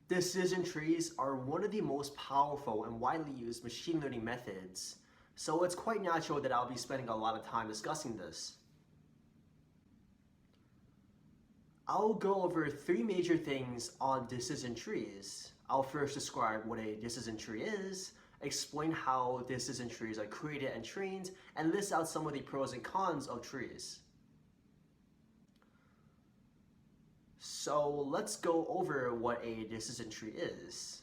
Decision trees are one of the most powerful and widely used machine learning methods, so it's quite natural that I'll be spending a lot of time discussing this. I'll go over three major things on decision trees. I'll first describe what a decision tree is, explain how decision trees are created and trained, and list out some of the pros and cons of trees. So let's go over what a decision tree is.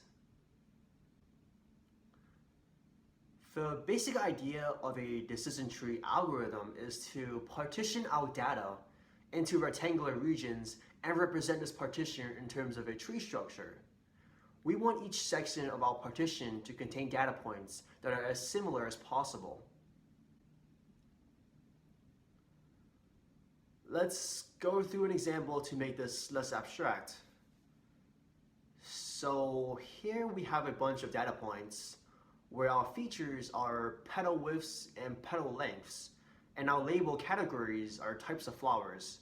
The basic idea of a decision tree algorithm is to partition our data into rectangular regions and represent this partition in terms of a tree structure. We want each section of our partition to contain data points that are as similar as possible. Let's go through an example to make this less abstract. So here we have a bunch of data points where our features are petal widths and petal lengths, and our label categories are types of flowers.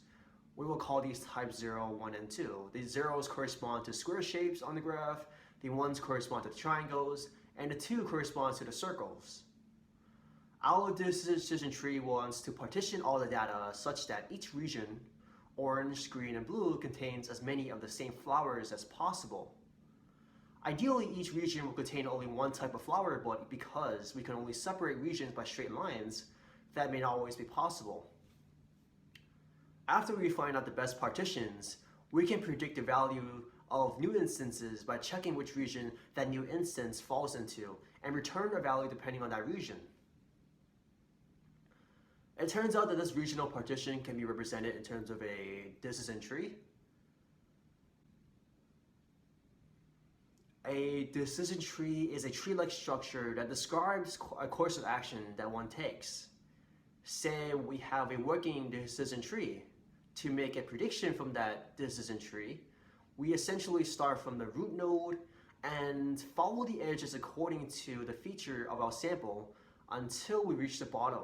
We will call these types 0, 1, and 2. The zeros correspond to square shapes on the graph, the 1s correspond to the triangles, and the 2 corresponds to the circles. Our decision tree wants to partition all the data such that each region, orange, green, and blue, contains as many of the same flowers as possible. Ideally, each region will contain only one type of flower, but because we can only separate regions by straight lines, that may not always be possible. After we find out the best partitions, we can predict the value of new instances by checking which region that new instance falls into and return a value depending on that region. It turns out that this regional partition can be represented in terms of a decision tree. A decision tree is a tree-like structure that describes a course of action that one takes. Say we have a working decision tree. To make a prediction from that decision tree, we essentially start from the root node and follow the edges according to the feature of our sample until we reach the bottom.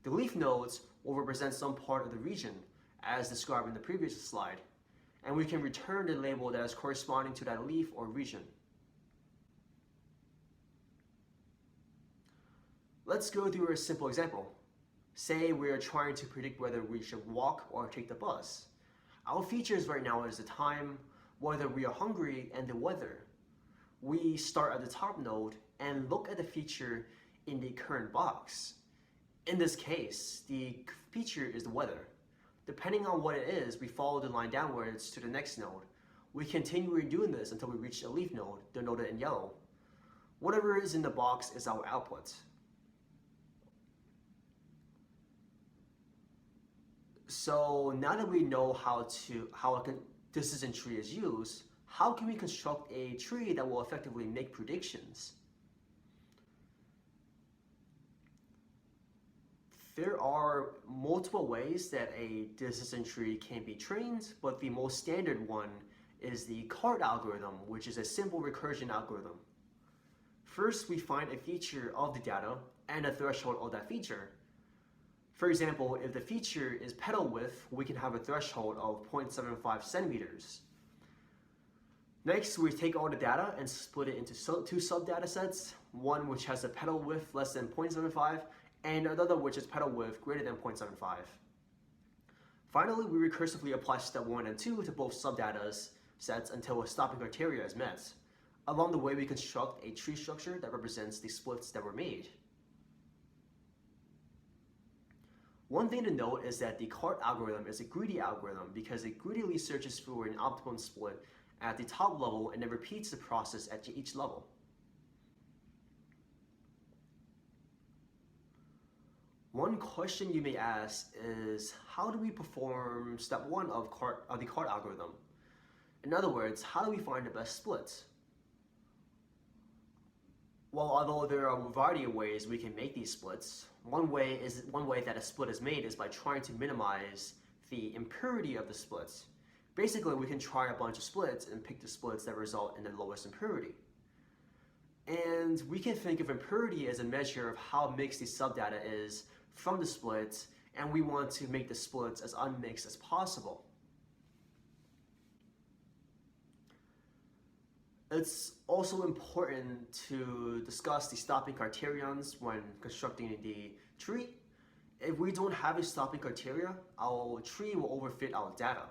The leaf nodes will represent some part of the region, as described in the previous slide, and we can return the label that is corresponding to that leaf or region. Let's go through a simple example. Say we are trying to predict whether we should walk or take the bus. Our features right now is the time, whether we are hungry, and the weather. We start at the top node and look at the feature in the current box. In this case, the feature is the weather. Depending on what it is, we follow the line downwards to the next node. We continue doing this until we reach a leaf node, denoted in yellow. Whatever is in the box is our output. So now that we know how a decision tree is used, how can we construct a tree that will effectively make predictions? There are multiple ways that a decision tree can be trained, but the most standard one is the CART algorithm, which is a simple recursion algorithm. First, we find a feature of the data and a threshold of that feature. For example, if the feature is petal width, we can have a threshold of 0.75 centimeters. Next, we take all the data and split it into two sub-data sets, one which has a petal width less than 0.75 and another which is petal width greater than 0.75. Finally, we recursively apply step 1 and 2 to both sub-data sets until a stopping criteria is met. Along the way, we construct a tree structure that represents the splits that were made. One thing to note is that the CART algorithm is a greedy algorithm because it greedily searches for an optimum split at the top level and then repeats the process at each level. One question you may ask is, how do we perform step 1 of the CART algorithm? In other words, how do we find the best splits? Well, although there are a variety of ways we can make these splits, one way that a split is made is by trying to minimize the impurity of the splits. Basically, we can try a bunch of splits and pick the splits that result in the lowest impurity. And we can think of impurity as a measure of how mixed the subdata is from the splits, and we want to make the splits as unmixed as possible. It's also important to discuss the stopping criterions when constructing the tree. If we don't have a stopping criteria, our tree will overfit our data.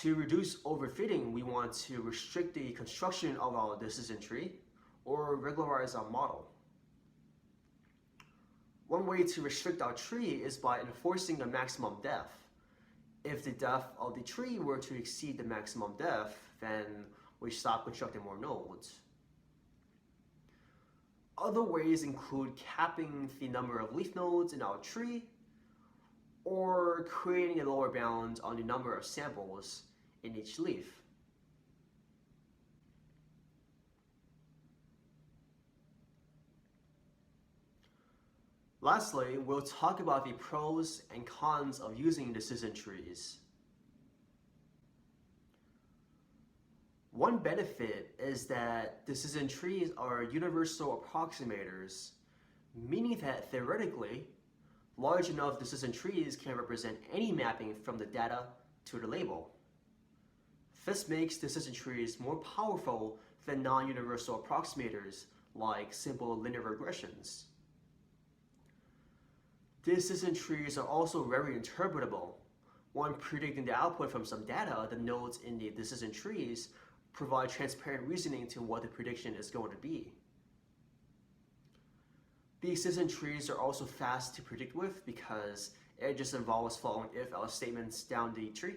To reduce overfitting, we want to restrict the construction of our decision tree or regularize our model. One way to restrict our tree is by enforcing a maximum depth. If the depth of the tree were to exceed the maximum depth, then we stop constructing more nodes. Other ways include capping the number of leaf nodes in our tree, or creating a lower bound on the number of samples in each leaf. Lastly, we'll talk about the pros and cons of using decision trees. One benefit is that decision trees are universal approximators, meaning that theoretically, large enough decision trees can represent any mapping from the data to the label. This makes decision trees more powerful than non-universal approximators like simple linear regressions. Decision trees are also very interpretable. When predicting the output from some data, the nodes in the decision trees provide transparent reasoning to what the prediction is going to be. These decision trees are also fast to predict with because it just involves following if-else statements down the tree.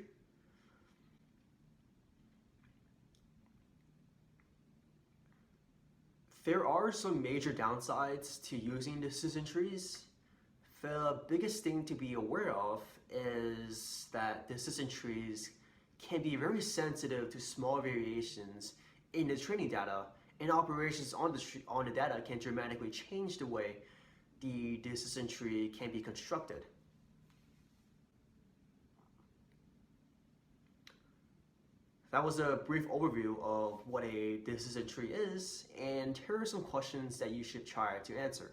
There are some major downsides to using decision trees. The biggest thing to be aware of is that decision trees can be very sensitive to small variations in the training data, and operations on the data can dramatically change the way the decision tree can be constructed. That was a brief overview of what a decision tree is, and here are some questions that you should try to answer.